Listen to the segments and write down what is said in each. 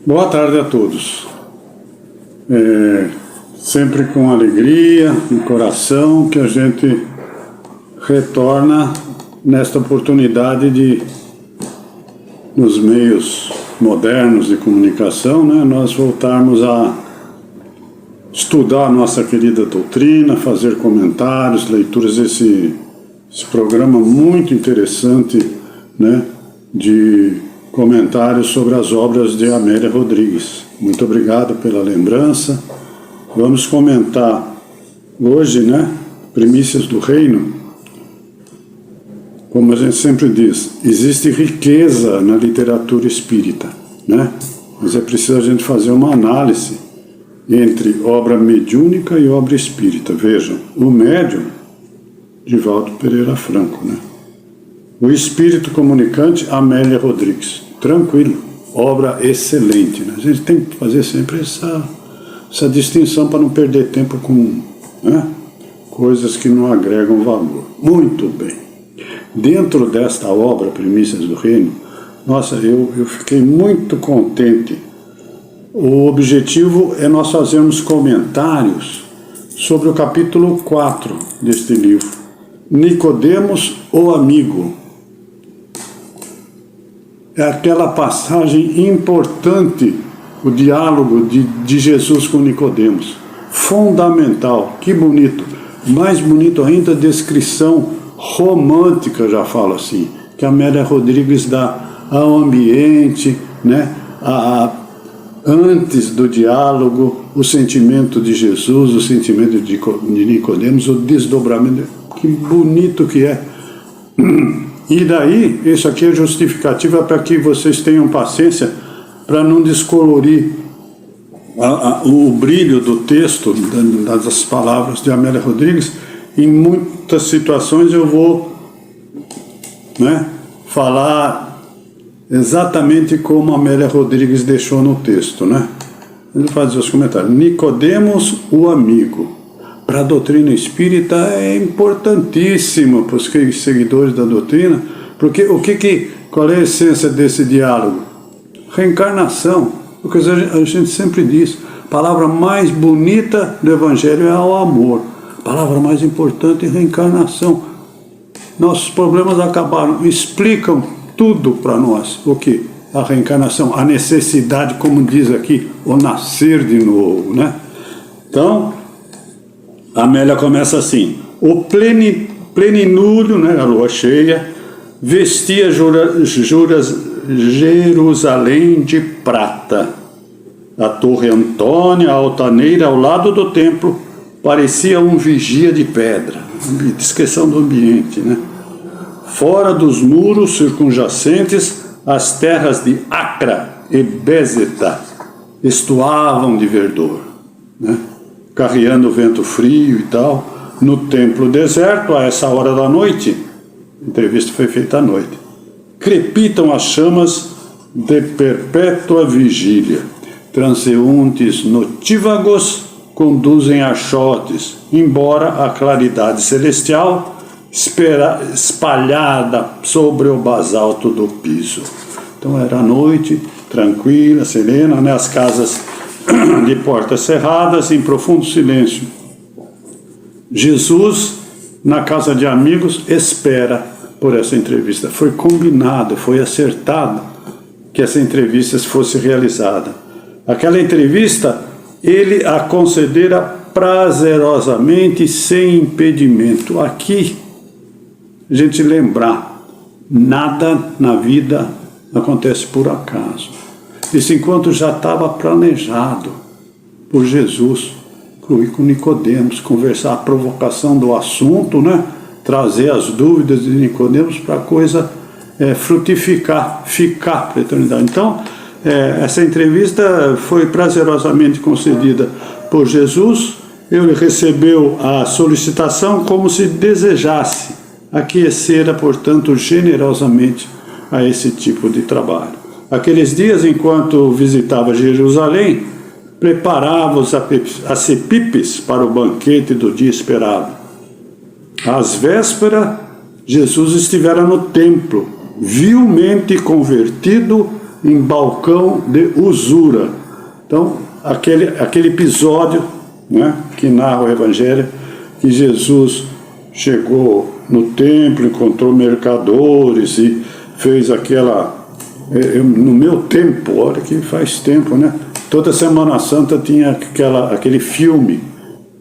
Boa tarde a todos. Sempre com alegria no coração que a gente retorna nesta oportunidade de, nos meios modernos de comunicação, né, nós voltarmos a estudar a nossa querida doutrina, fazer comentários, leituras desse programa muito interessante, né, de comentários sobre as obras de Amélia Rodrigues. Muito obrigado pela lembrança. Vamos comentar hoje, né, Primícias do Reino. Como a gente sempre diz, existe riqueza na literatura espírita, né? Mas é preciso a gente fazer uma análise entre obra mediúnica e obra espírita. Vejam, o médium, Divaldo Pereira Franco, né? O espírito comunicante, Amélia Rodrigues. Tranquilo, obra excelente, né? A gente tem que fazer sempre essa distinção para não perder tempo com, né, coisas que não agregam valor. Muito bem. Dentro desta obra, Primícias do Reino, nossa, eu fiquei muito contente. O objetivo é nós fazermos comentários sobre o capítulo 4 deste livro. Nicodemos, o amigo. É aquela passagem importante, o diálogo de Jesus com Nicodemos. Fundamental, que bonito. Mais bonito ainda a descrição romântica, já falo assim, que a Amélia Rodrigues dá ao ambiente, né, antes do diálogo, o sentimento de Jesus, o sentimento de Nicodemos, o desdobramento. Que bonito que é. E daí, isso aqui é justificativa para que vocês tenham paciência para não descolorir o brilho do texto, das palavras de Amélia Rodrigues. Em muitas situações eu vou, né, falar exatamente como Amélia Rodrigues deixou no texto, né? Eu vou fazer os comentários. Nicodemos, o amigo. Para a doutrina espírita é importantíssimo para os seguidores da doutrina, porque qual é a essência desse diálogo? Reencarnação. Porque a gente sempre diz, a palavra mais bonita do Evangelho é o amor. A palavra mais importante é reencarnação. Nossos problemas acabaram, explicam tudo para nós. O que? A reencarnação, a necessidade, como diz aqui, o nascer de novo, né? Então, a Amélia começa assim: o pleninúrio, né, a lua cheia, vestia Jerusalém de prata. A torre Antônia, a altaneira ao lado do templo, parecia um vigia de pedra. Descrição do ambiente, né? Fora dos muros circunjacentes, as terras de Acra e Bézeta estuavam de verdor, né? Carreando o vento frio e tal. No templo deserto, a essa hora da noite, a entrevista foi feita à noite, crepitam as chamas de perpétua vigília. Transeuntes notívagos conduzem achotes, embora a claridade celestial espalhada sobre o basalto do piso. Então era a noite, tranquila, serena, né? As casas de portas cerradas, em profundo silêncio. Jesus, na casa de amigos, espera por essa entrevista. Foi combinado, foi acertado que essa entrevista fosse realizada. Aquela entrevista, ele a concedera prazerosamente, sem impedimento. Aqui, a gente lembrar, nada na vida acontece por acaso. Esse encontro já estava planejado por Jesus, incluir com Nicodemos, conversar a provocação do assunto, né? Trazer as dúvidas de Nicodemos para a coisa frutificar, ficar para a eternidade. Então, essa entrevista foi prazerosamente concedida por Jesus. Ele recebeu a solicitação como se desejasse, aquecera, portanto, generosamente a esse tipo de trabalho. Aqueles dias, enquanto visitava Jerusalém, preparava os acepipes para o banquete do dia esperado. Às vésperas, Jesus estivera no templo, vilmente convertido em balcão de usura. Então, aquele episódio, né, que narra o Evangelho, que Jesus chegou no templo, encontrou mercadores e fez aquela... no meu tempo, olha que faz tempo, né? Toda Semana Santa tinha aquele filme,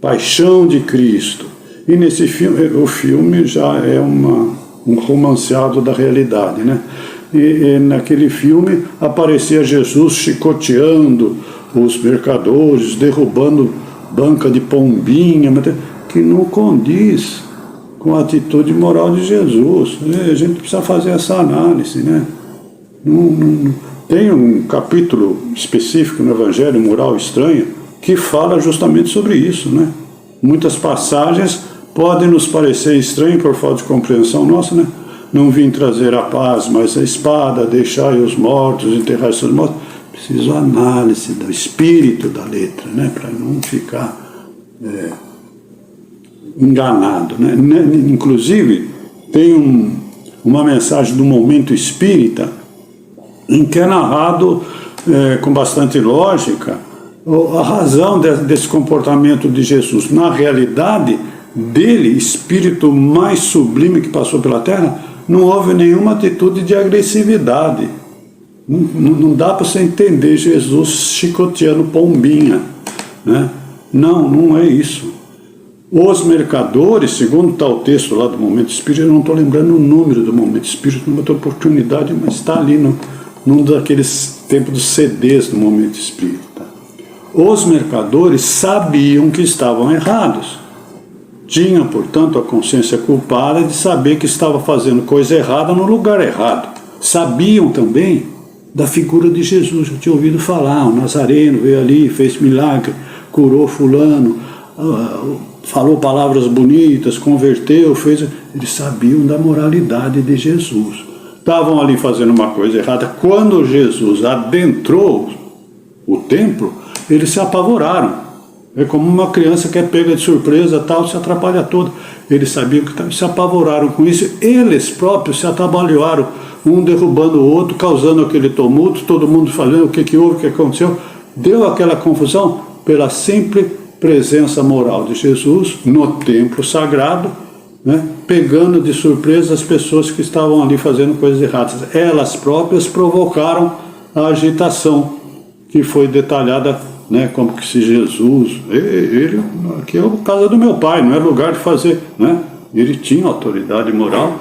Paixão de Cristo. E nesse filme, o filme já é um romanceado da realidade, né? E naquele filme aparecia Jesus chicoteando os mercadores, derrubando banca de pombinha, que não condiz com a atitude moral de Jesus. A gente precisa fazer essa análise, né? Tem um capítulo específico no Evangelho, Moral Estranha, que fala justamente sobre isso, né? Muitas passagens podem nos parecer estranhas por falta de compreensão nossa, né? Não vim trazer a paz, mas a espada, deixai os mortos, enterrai seus mortos. Preciso análise do espírito da letra, né? Para não ficar enganado, né? Inclusive, tem uma mensagem do Momento Espírita em que é narrado com bastante lógica a razão desse comportamento de Jesus. Na realidade dele, espírito mais sublime que passou pela Terra, não houve nenhuma atitude de agressividade. Não dá para você entender Jesus chicoteando pombinha, né? Não é isso. Os mercadores, segundo está o texto lá do Momento Espírita, eu não estou lembrando o número do Momento Espírita, numa outra oportunidade, mas está ali num daqueles tempos dos CDs do Momento Espírita. Os mercadores sabiam que estavam errados. Tinham, portanto, a consciência culpada de saber que estava fazendo coisa errada no lugar errado. Sabiam também da figura de Jesus. Eu tinha ouvido falar, o Nazareno veio ali, fez milagre, curou fulano, falou palavras bonitas, converteu, fez... Eles sabiam da moralidade de Jesus. Estavam ali fazendo uma coisa errada. Quando Jesus adentrou o templo, eles se apavoraram. É como uma criança que é pega de surpresa, tal, se atrapalha todo. Eles sabiam que se apavoraram com isso. Eles próprios se atabalhoaram, um derrubando o outro, causando aquele tumulto, todo mundo falando o que houve, o que aconteceu. Deu aquela confusão pela simples presença moral de Jesus no templo sagrado, né, pegando de surpresa as pessoas que estavam ali fazendo coisas erradas. Elas próprias provocaram a agitação, que foi detalhada, né, como que se Jesus, ele aqui é a casa do meu pai, não é lugar de fazer, né? Ele tinha autoridade moral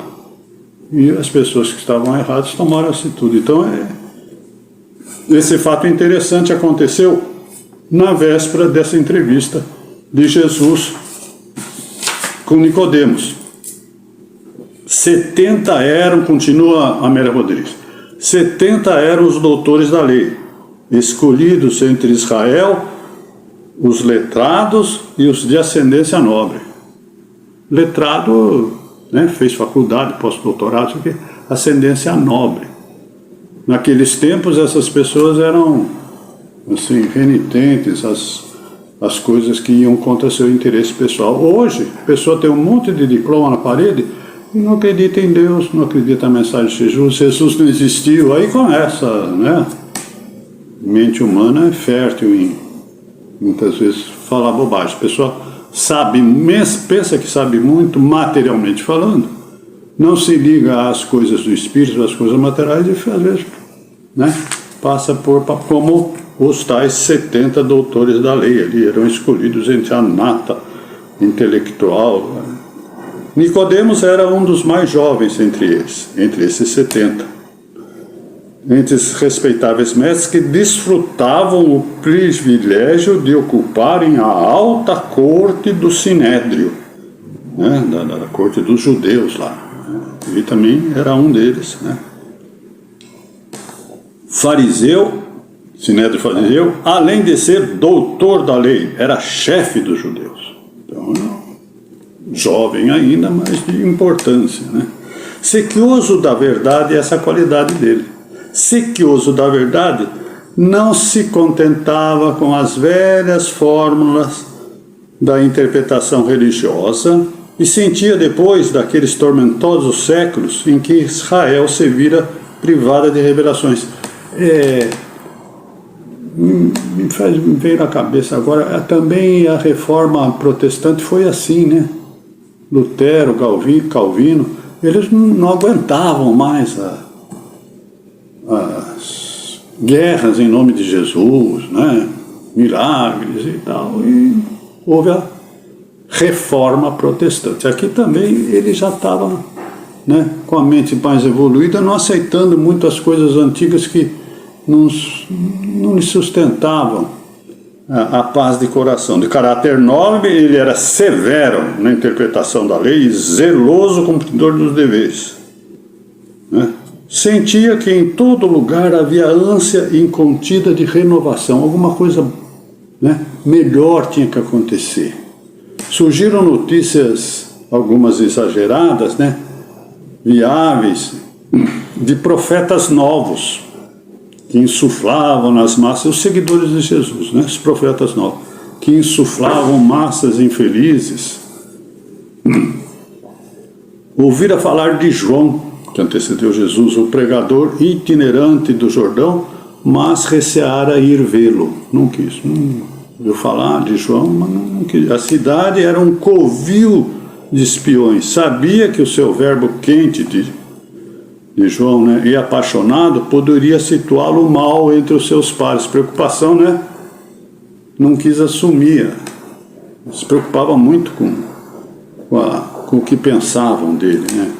e as pessoas que estavam erradas tomaram essa atitude. Então, esse fato interessante aconteceu na véspera dessa entrevista de Jesus com Nicodemos. 70 eram, continua a Amélia Rodrigues, 70 eram os doutores da lei, escolhidos entre Israel, os letrados e os de ascendência nobre. Letrado, né, fez faculdade, pós-doutorado, ascendência nobre. Naqueles tempos, essas pessoas eram assim, renitentes às coisas que iam contra seu interesse pessoal. Hoje, a pessoa tem um monte de diploma na parede e não acredita em Deus, não acredita na mensagem de Jesus. Jesus não existiu. Aí começa, né? Mente humana é fértil em, muitas vezes, falar bobagem. A pessoa sabe, pensa que sabe muito, materialmente falando, não se liga às coisas do espírito, às coisas materiais, e às vezes, né, passa por como os tais 70 doutores da lei ali, eram escolhidos entre a nata intelectual. Nicodemos era um dos mais jovens entre eles, entre esses 70. Entre os respeitáveis mestres que desfrutavam o privilégio de ocuparem a alta corte do Sinédrio, né, da corte dos judeus lá. Ele também era um deles, né. Fariseu, Sinédrio fariseu, além de ser doutor da lei, era chefe dos judeus. Então, jovem ainda, mas de importância, né. Sequioso da verdade, essa é a qualidade dele. Sequioso da verdade, não se contentava com as velhas fórmulas da interpretação religiosa e sentia depois daqueles tormentosos séculos em que Israel se vira privada de revelações. Me veio na cabeça agora, também a reforma protestante foi assim, né? Lutero, Calvino, eles não aguentavam mais as guerras em nome de Jesus, né? Milagres e tal, e houve a reforma protestante. Aqui também ele já estava, né, com a mente mais evoluída, não aceitando muito as coisas antigas que não lhe sustentavam a paz de coração. De caráter nobre, ele era severo na interpretação da lei e zeloso cumpridor dos deveres, né? Sentia que em todo lugar havia ânsia incontida de renovação, alguma coisa, né, melhor tinha que acontecer. Surgiram notícias, algumas exageradas, né, viáveis, de profetas novos, que insuflavam nas massas, os seguidores de Jesus, né, os profetas novos, que insuflavam massas infelizes. Ouvira falar de João, que antecedeu Jesus, o pregador itinerante do Jordão, mas receara ir vê-lo. Não quis, não ouviu falar de João, mas não quis. A cidade era um covil de espiões. Sabia que o seu verbo quente de João, né, e apaixonado poderia situá-lo mal entre os seus pares. Preocupação, né? Não quis assumir. Se preocupava muito com o que pensavam dele, né?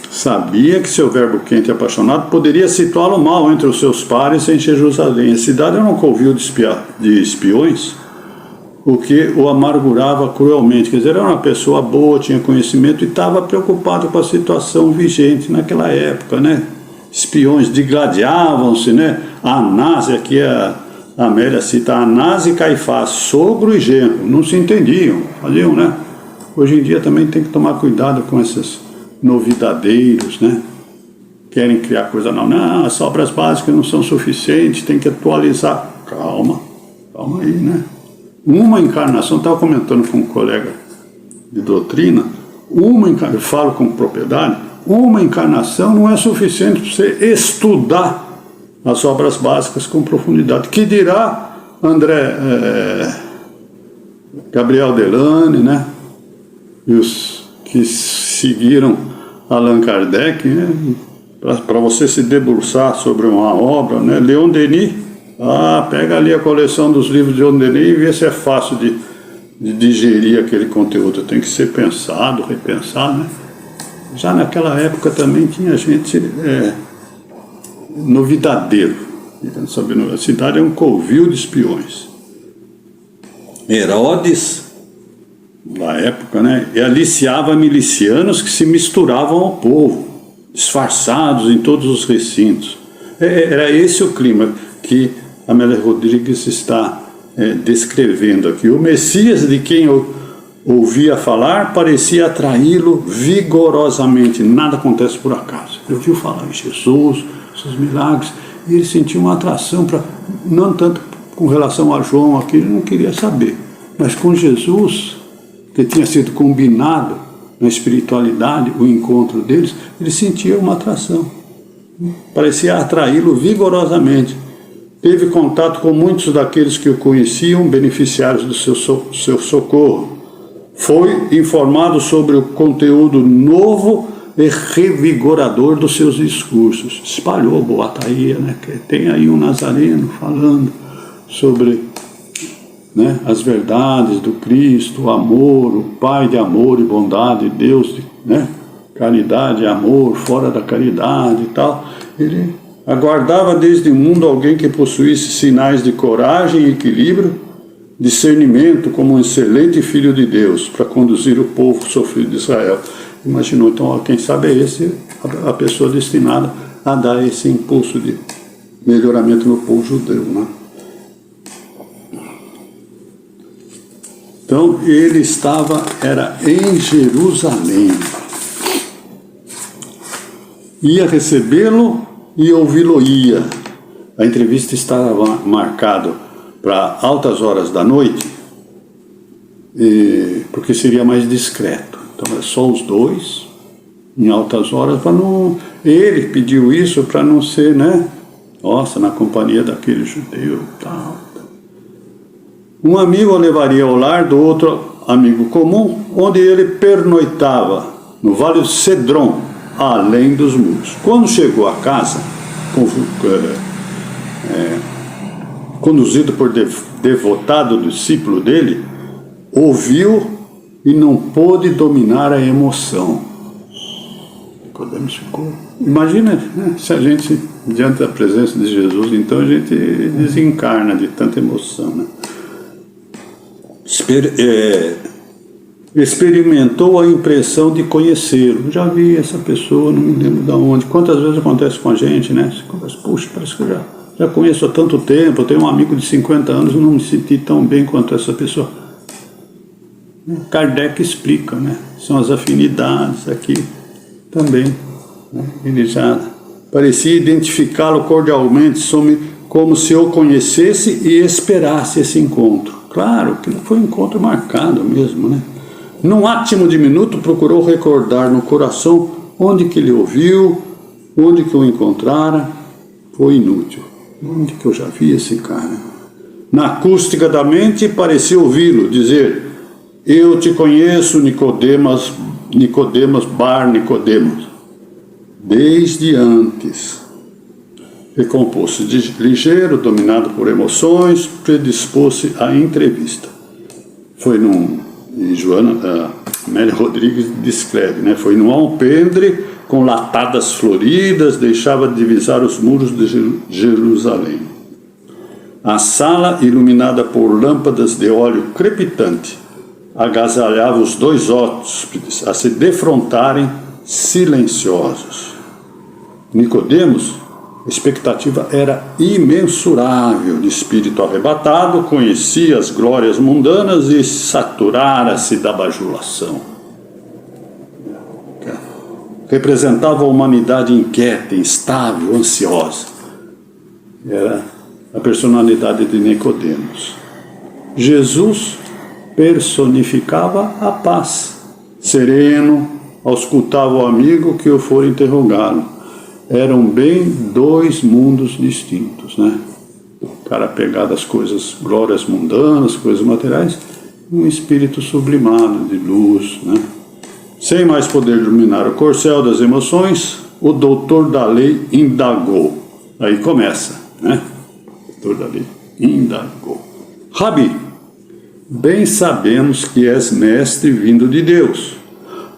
Sabia que seu verbo quente e apaixonado poderia situá-lo mal entre os seus pares em Jerusalém. A cidade era um covil de espiões, o que o amargurava cruelmente. Quer dizer, era uma pessoa boa, tinha conhecimento e estava preocupado com a situação vigente naquela época, né? Espiões digladiavam-se, né? Anás, aqui a Amélia cita Anás e Caifás, sogro e genro, não se entendiam, faziam, né? Hoje em dia também tem que tomar cuidado com esses novidadeiros, né? Querem criar coisa não, as obras básicas não são suficientes, tem que atualizar. Calma aí, né? Uma encarnação, estava comentando com um colega de doutrina, eu falo com propriedade, uma encarnação não é suficiente para você estudar as obras básicas com profundidade. Que dirá Gabriel Delane, né? E os que seguiram Allan Kardec, né? Para você se debruçar sobre uma obra, né? Leon Denis, pega ali a coleção dos livros de Leon Denis e vê se é fácil de digerir aquele conteúdo. Tem que ser pensado, repensado, né? Já naquela época também tinha gente novidadeiro. A cidade é um covil de espiões. Herodes, na época, né, aliciava milicianos que se misturavam ao povo, disfarçados em todos os recintos. Era esse o clima que Amélia Rodrigues está descrevendo aqui. O Messias, de quem eu ouvia falar, parecia atraí-lo vigorosamente. Nada acontece por acaso. Ele ouviu falar em Jesus, seus milagres, e ele sentiu uma atração, não tanto com relação a João, aqui ele não queria saber, mas com Jesus, que tinha sido combinado na espiritualidade, o encontro deles, ele sentia uma atração. Parecia atraí-lo vigorosamente. Teve contato com muitos daqueles que o conheciam, beneficiários do seu socorro. Foi informado sobre o conteúdo novo e revigorador dos seus discursos. Espalhou boataria, né? Tem aí um nazareno falando sobre, né, as verdades do Cristo, o amor, o Pai de amor e bondade, Deus, né, caridade e amor, fora da caridade e tal. Ele aguardava desde o mundo alguém que possuísse sinais de coragem e equilíbrio, discernimento como um excelente filho de Deus para conduzir o povo sofrido de Israel. Imaginou, então, quem sabe é a pessoa destinada a dar esse impulso de melhoramento no povo judeu, né? Então, ele era em Jerusalém. Ia recebê-lo e ouvi-lo-ia. A entrevista estava marcada para altas horas da noite, porque seria mais discreto. Então, é só os dois, em altas horas, para não... Ele pediu isso para não ser, né, Nossa, na companhia daquele judeu, tal. Um amigo o levaria ao lar do outro amigo comum, onde ele pernoitava, no Vale do Cedron, além dos muros. Quando chegou a casa, conduzido por devotado discípulo dele, ouviu e não pôde dominar a emoção. Nicodemos ficou. Imagina, né, se a gente, diante da presença de Jesus, então a gente desencarna de tanta emoção, né? Experimentou a impressão de conhecê-lo. Já vi essa pessoa, não me lembro de onde. Quantas vezes acontece com a gente, né? Você conversa, puxa, parece que eu já conheço há tanto tempo, eu tenho um amigo de 50 anos e não me senti tão bem quanto essa pessoa. Kardec explica, né? São as afinidades aqui também. Né? Ele já parecia identificá-lo cordialmente, como se eu conhecesse e esperasse esse encontro. Claro que não foi um encontro marcado mesmo, né? Num átimo de minuto procurou recordar no coração onde que ele ouviu, onde que o encontrara. Foi inútil. Onde que eu já vi esse cara? Na acústica da mente parecia ouvi-lo dizer: eu te conheço, Nicodemus, Bar Nicodemos, desde antes. Recompôs-se ligeiro, dominado por emoções, predispôs-se à entrevista. Foi e Joana Amélia Rodrigues descreve, né? Foi num alpendre com latadas floridas, deixava divisar os muros de Jerusalém. A sala, iluminada por lâmpadas de óleo crepitante, agasalhava os dois hóspedes a se defrontarem silenciosos. Nicodemos, a expectativa era imensurável. De espírito arrebatado, conhecia as glórias mundanas e saturara-se da bajulação. Representava a humanidade inquieta, instável, ansiosa. Era a personalidade de Nicodemos. Jesus personificava a paz. Sereno, auscultava o amigo que o for interrogá-lo. Eram bem dois mundos distintos, né? O cara pegado às coisas, glórias mundanas, coisas materiais, um espírito sublimado de luz, né? Sem mais poder iluminar o corcel das emoções, o doutor da lei indagou. Aí começa, né? O doutor da lei indagou. Rabi, bem sabemos que és mestre vindo de Deus,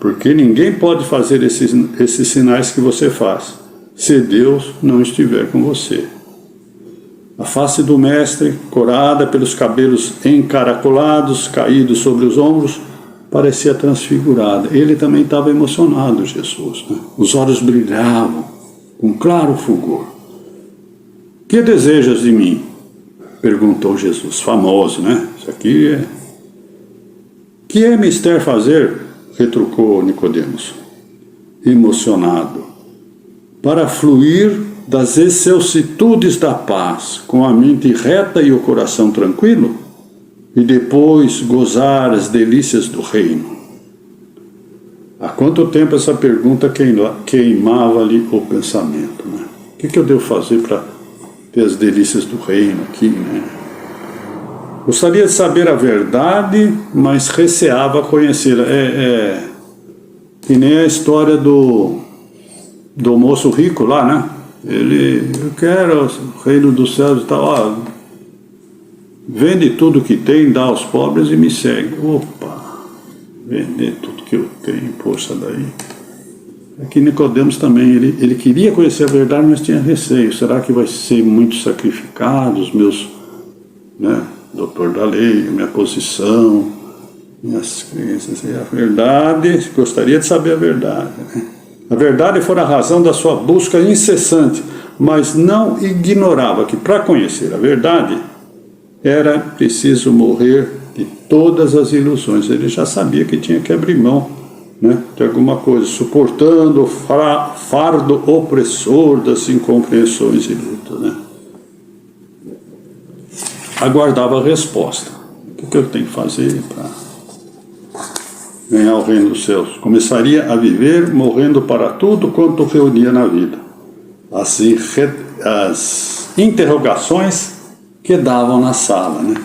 porque ninguém pode fazer esses sinais que você faz, se Deus não estiver com você. A face do mestre, corada pelos cabelos encaracolados, caídos sobre os ombros, parecia transfigurada. Ele também estava emocionado, Jesus, né? Os olhos brilhavam com claro fulgor. Que desejas de mim? Perguntou Jesus, famoso, né? Isso aqui é... Que é mister fazer? Retrucou Nicodemos, emocionado. Para fluir das excelsitudes da paz, com a mente reta e o coração tranquilo, e depois gozar as delícias do reino. Há quanto tempo essa pergunta queimava-lhe o pensamento, né? O que eu devo fazer para ter as delícias do reino aqui, né? Gostaria de saber a verdade, mas receava conhecê-la. Que nem a história do moço rico lá, né? Eu quero o reino dos céus e tal, ó, vende tudo que tem, dá aos pobres e me segue. Opa, vender tudo que eu tenho, poxa daí. Aqui Nicodemos também, ele queria conhecer a verdade, mas tinha receio. Será que vai ser muito sacrificado os meus, né, doutor da lei, minha posição, minhas crenças? E a verdade, gostaria de saber a verdade, né? A verdade fora a razão da sua busca incessante, mas não ignorava que para conhecer a verdade era preciso morrer de todas as ilusões. Ele já sabia que tinha que abrir mão, né, de alguma coisa, suportando o fardo opressor das incompreensões e lutas, né? Aguardava a resposta. O que eu tenho que fazer para ganhar o reino dos céus? Começaria a viver morrendo para tudo quanto reunia na vida. Assim, as interrogações que davam na sala, né?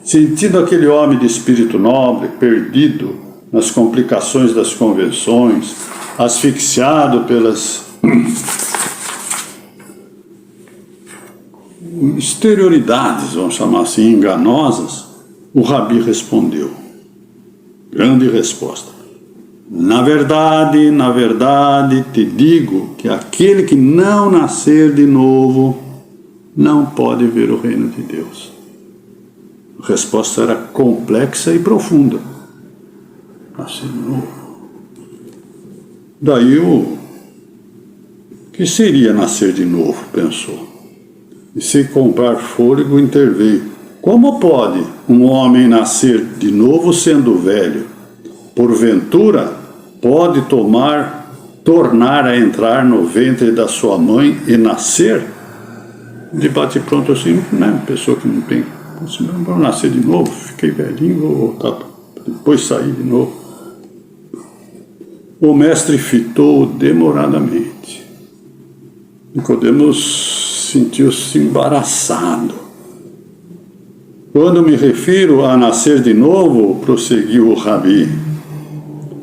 Sentindo aquele homem de espírito nobre, perdido nas complicações das convenções, asfixiado pelas exterioridades, vamos chamar assim, enganosas, o Rabi respondeu. Grande resposta. Na verdade, te digo que aquele que não nascer de novo não pode ver o reino de Deus. A resposta era complexa e profunda. Nascer de novo. Daí o que seria nascer de novo, pensou. E sem comprar fôlego interveio. Como pode um homem nascer de novo sendo velho? Porventura, pode tornar a entrar no ventre da sua mãe e nascer? De bate-pronto assim, né? Pessoa que não tem, assim, vou nascer de novo, fiquei velhinho, vou voltar, depois sair de novo. O mestre fitou demoradamente. Nicodemos sentiu-se embaraçado. Quando me refiro a nascer de novo, prosseguiu o Rabi,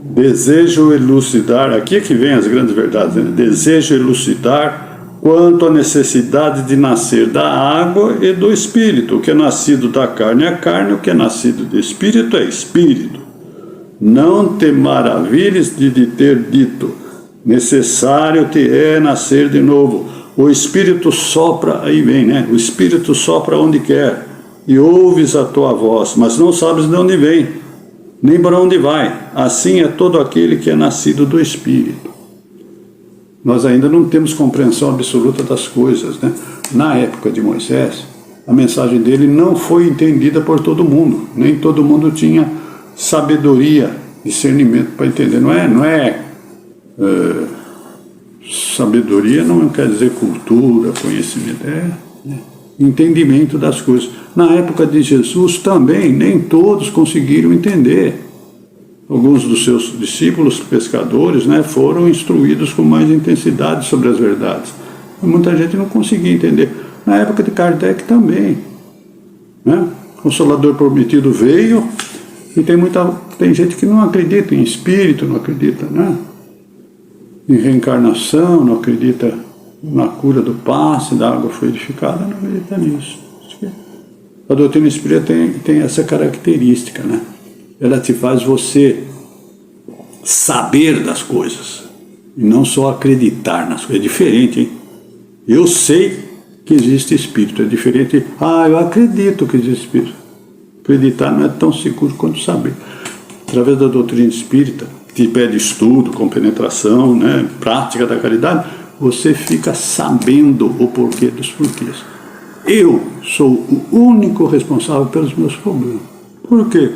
desejo elucidar, aqui é que vem as grandes verdades, né? Desejo elucidar quanto à necessidade de nascer da água e do espírito. O que é nascido da carne é carne, o que é nascido do espírito é espírito. Não te maravilhes de ter dito, necessário te é nascer de novo. O espírito sopra, aí vem, né? O espírito sopra onde quer, e ouves a tua voz, mas não sabes de onde vem, nem para onde vai. Assim é todo aquele que é nascido do Espírito. Nós ainda não temos compreensão absoluta das coisas, né? Na época de Moisés, a mensagem dele não foi entendida por todo mundo. Nem todo mundo tinha sabedoria, discernimento para entender. Sabedoria não quer dizer cultura, conhecimento, entendimento das coisas. Na época de Jesus também, nem todos conseguiram entender. Alguns dos seus discípulos pescadores, né, foram instruídos com mais intensidade sobre as verdades. Muita gente não conseguia entender. Na época de Kardec também, né? O Consolador Prometido veio e tem gente que não acredita em espírito, não acredita, né, em reencarnação, não acredita na cura do passe, da água fluidificada, não acredita nisso. A doutrina espírita tem essa característica, né? Ela te faz você saber das coisas e não só acreditar nas coisas. É diferente, hein? Eu sei que existe espírito, é diferente. Eu acredito que existe espírito. Acreditar não é tão seguro quanto saber. Através da doutrina espírita, que pede estudo, compenetração, né, prática da caridade, você fica sabendo o porquê dos porquês. Eu sou o único responsável pelos meus problemas. Por quê?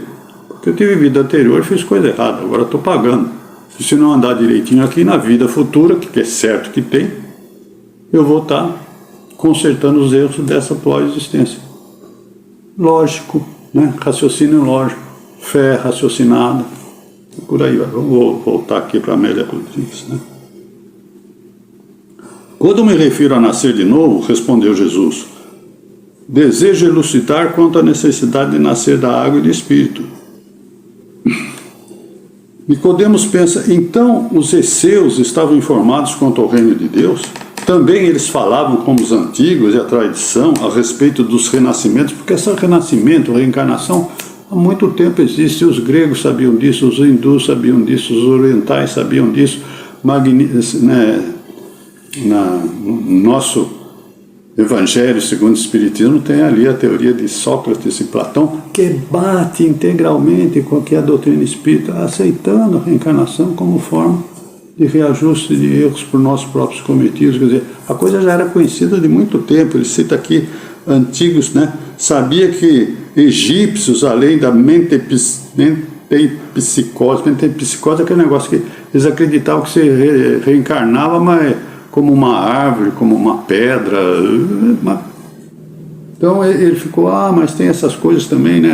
Porque eu tive vida anterior e fiz coisa errada, agora estou pagando. E se não andar direitinho aqui na vida futura, que é certo que tem, eu vou estar consertando os erros dessa atual existência. Lógico, né? Raciocínio lógico, fé raciocinada, por aí vai. Vamos voltar aqui para Amélia Rodrigues, né? Quando me refiro a nascer de novo, respondeu Jesus, desejo elucidar quanto à necessidade de nascer da água e do espírito. Nicodemos pensa, então os esseus estavam informados quanto ao reino de Deus? Também eles falavam como os antigos e a tradição a respeito dos renascimentos, porque esse renascimento, reencarnação, há muito tempo existe. Os gregos sabiam disso, os hindus sabiam disso, os orientais sabiam disso, no nosso Evangelho segundo o Espiritismo tem ali a teoria de Sócrates e Platão, que bate integralmente com a doutrina espírita, aceitando a reencarnação como forma de reajuste de erros por nossos próprios cometidos. Quer dizer, a coisa já era conhecida de muito tempo. Ele cita aqui antigos, né? Sabia que egípcios, além da mentempsicose é aquele negócio que eles acreditavam que você reencarnava, mas como uma árvore, como uma pedra. Então ele ficou, mas tem essas coisas também, né?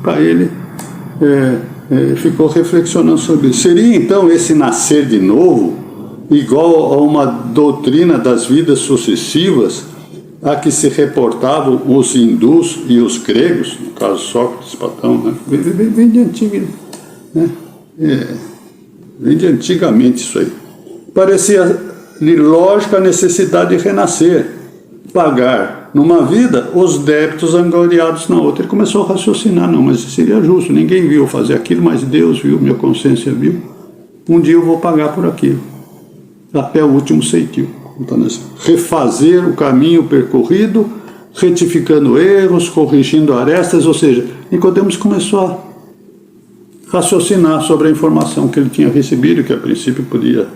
Para ele, ficou reflexionando sobre isso. Seria então esse nascer de novo igual a uma doutrina das vidas sucessivas a que se reportavam os hindus e os gregos, no caso Sócrates, Platão, né? Vem de antigo, né? Vem de antigamente isso aí. Parecia-lhe lógica a necessidade de renascer, pagar numa vida os débitos angoriados na outra. Ele começou a raciocinar, não, mas seria justo, ninguém viu fazer aquilo, mas Deus viu, minha consciência viu, um dia eu vou pagar por aquilo, até o último ceitil. Então, refazer o caminho percorrido, retificando erros, corrigindo arestas, ou seja, Nicodemos começou a raciocinar sobre a informação que ele tinha recebido, que a princípio podia,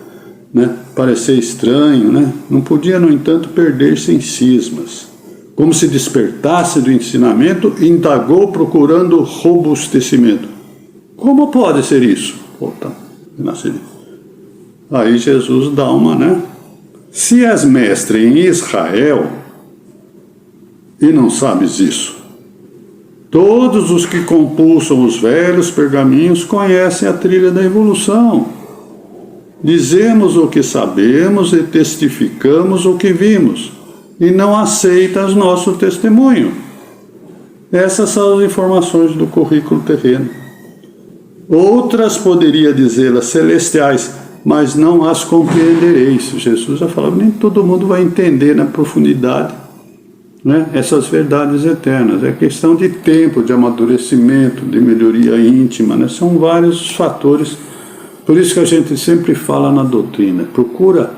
né, parecer estranho, né? Não podia, no entanto, perder-se em cismas. Como se despertasse do ensinamento, indagou procurando robustecimento. Como pode ser isso? Aí Jesus dá uma, né? Se és mestre em Israel e não sabes isso, todos os que compulsam os velhos pergaminhos conhecem a trilha da evolução. Dizemos o que sabemos e testificamos o que vimos, e não aceitas nosso testemunho. Essas são as informações do currículo terreno. Outras poderia dizê-las celestiais, mas não as compreendereis. Jesus já falava, nem todo mundo vai entender na profundidade, né, essas verdades eternas. É questão de tempo, de amadurecimento, de melhoria íntima, né? São vários fatores. Por isso que a gente sempre fala na doutrina, procura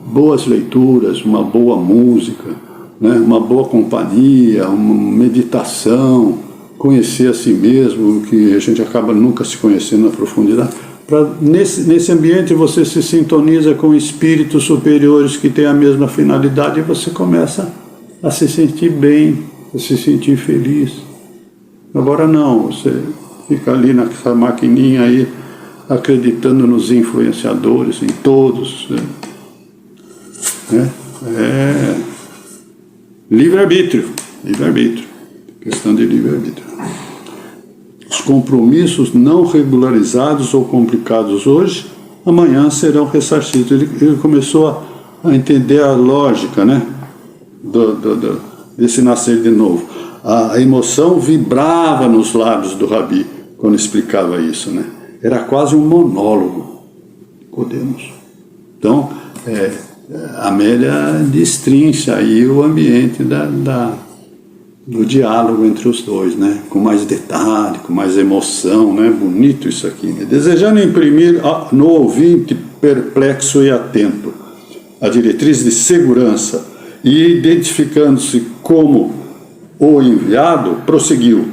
boas leituras, uma boa música, né, uma boa companhia, uma meditação, conhecer a si mesmo, que a gente acaba nunca se conhecendo na profundidade. Nesse ambiente você se sintoniza com espíritos superiores que têm a mesma finalidade e você começa a se sentir bem, a se sentir feliz. Agora não, você fica ali nessa maquininha aí, acreditando nos influenciadores, em todos, né? Livre-arbítrio, questão de livre-arbítrio. Os compromissos não regularizados ou complicados hoje, amanhã serão ressarcidos. Ele começou a entender a lógica, né, desse nascer de novo. A emoção vibrava nos lábios do Rabi quando explicava isso, né? Era quase um monólogo, Nicodemos. Então, Amélia destrincha aí o ambiente do diálogo entre os dois, né? Com mais detalhe, com mais emoção, né? Bonito isso aqui, né? Desejando imprimir no ouvinte perplexo e atento a diretriz de segurança e identificando-se como o enviado, prosseguiu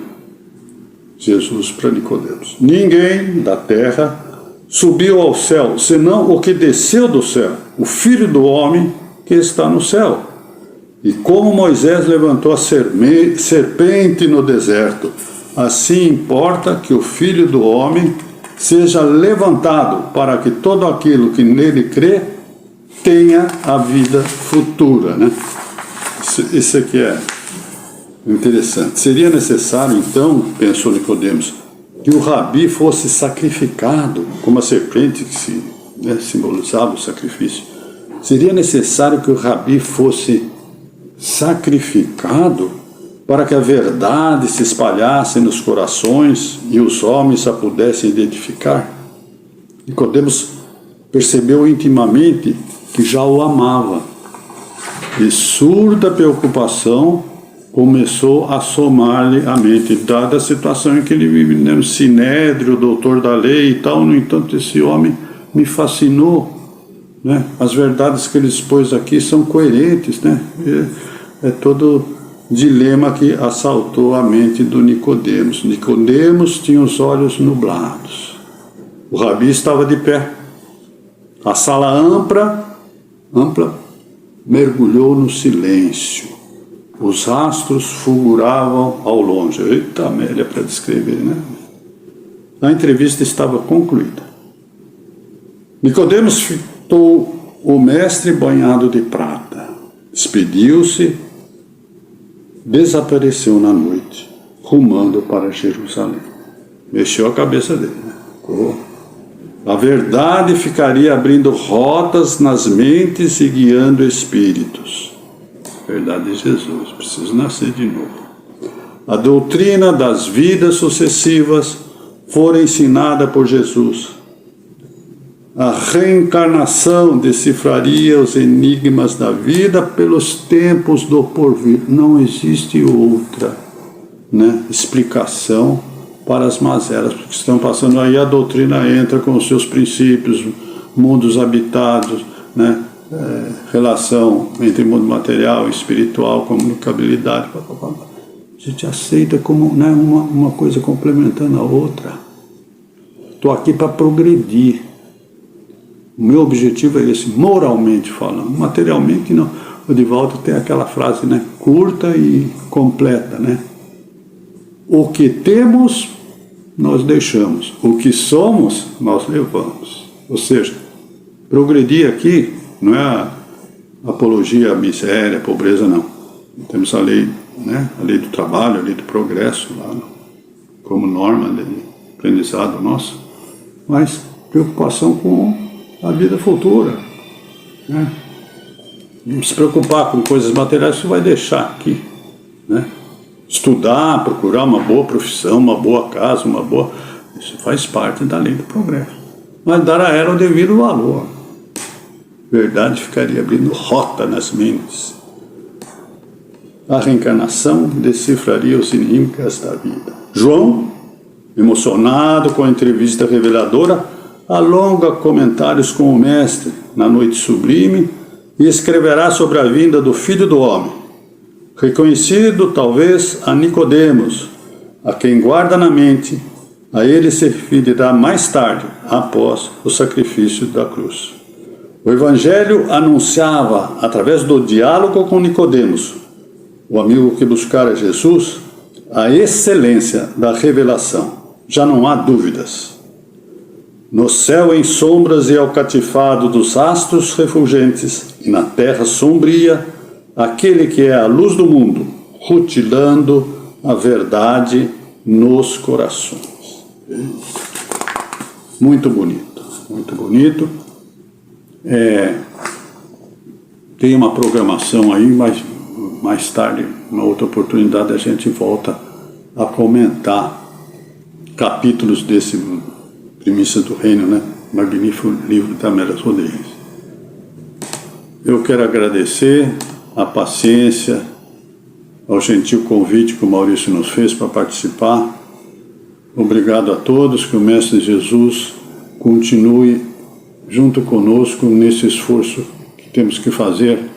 Jesus para Nicodemos: ninguém da terra subiu ao céu, senão o que desceu do céu, o Filho do Homem que está no céu. E como Moisés levantou a serpente no deserto, assim importa que o Filho do Homem seja levantado, para que todo aquilo que nele crê tenha a vida futura, né? Isso aqui é interessante. Seria necessário, então, pensou Nicodemos, que o Rabi fosse sacrificado, como a serpente que simbolizava o sacrifício. Seria necessário que o Rabi fosse sacrificado para que a verdade se espalhasse nos corações e os homens a pudessem identificar. Nicodemos percebeu intimamente que já o amava, e surda preocupação começou a somar-lhe à mente, dada a situação em que ele vive, né? Sinédrio, doutor da lei e tal. No entanto, esse homem me fascinou, né? As verdades que ele expôs aqui são coerentes, né? É todo dilema que assaltou a mente do Nicodemos. Nicodemos tinha os olhos nublados. O Rabi estava de pé. A sala ampla mergulhou no silêncio. Os astros fulguravam ao longe. Eita, Amélia, para descrever, né? A entrevista estava concluída. Nicodemos fitou o mestre banhado de prata. Despediu-se, desapareceu na noite, rumando para Jerusalém. Mexeu a cabeça dele, né? A verdade ficaria abrindo rotas nas mentes e guiando espíritos. verdade de Jesus, preciso nascer de novo. A doutrina das vidas sucessivas fora ensinada por Jesus. A reencarnação decifraria os enigmas da vida pelos tempos do porvir. Não existe outra, né, explicação para as mazelas que estão passando aí. A doutrina entra com os seus princípios, mundos habitados, né, relação entre mundo material e espiritual, comunicabilidade, a gente aceita como, né, uma coisa complementando a outra. Estou aqui para progredir. O meu objetivo é esse, moralmente falando. Materialmente não. O Divaldo tem aquela frase, né, curta e completa, né? O que temos, nós deixamos. O que somos, nós levamos. Ou seja, progredir aqui não é a apologia à miséria, à pobreza, não. Temos a lei, né, a lei do trabalho, a lei do progresso, lá, como norma de aprendizado nosso, mas preocupação com a vida futura, né? Não se preocupar com coisas materiais, você vai deixar aqui, né? Estudar, procurar uma boa profissão, uma boa casa, isso faz parte da lei do progresso, mas dar a ela o devido valor. Verdade ficaria abrindo rota nas mentes. A reencarnação decifraria os enigmas da vida. João, emocionado com a entrevista reveladora, alonga comentários com o Mestre na noite sublime e escreverá sobre a vinda do Filho do Homem, reconhecido talvez a Nicodemos, a quem guarda na mente, a ele servirá mais tarde, após o sacrifício da cruz. O Evangelho anunciava, através do diálogo com Nicodemos, o amigo que buscara Jesus, a excelência da revelação. Já não há dúvidas. No céu em sombras e alcatifado dos astros refulgentes, e na terra sombria, aquele que é a luz do mundo, rutilando a verdade nos corações. Muito bonito, muito bonito. Tem uma programação aí, mas mais tarde, uma outra oportunidade, a gente volta a comentar capítulos desse Primícias do Reino, né? Magnífico livro da Amélia Rodrigues. Eu quero agradecer a paciência, ao gentil convite que o Maurício nos fez para participar. Obrigado a todos, que o Mestre Jesus continue junto conosco nesse esforço que temos que fazer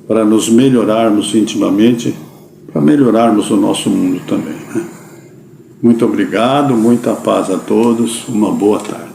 para nos melhorarmos intimamente, para melhorarmos o nosso mundo também, né? Muito obrigado, muita paz a todos, uma boa tarde.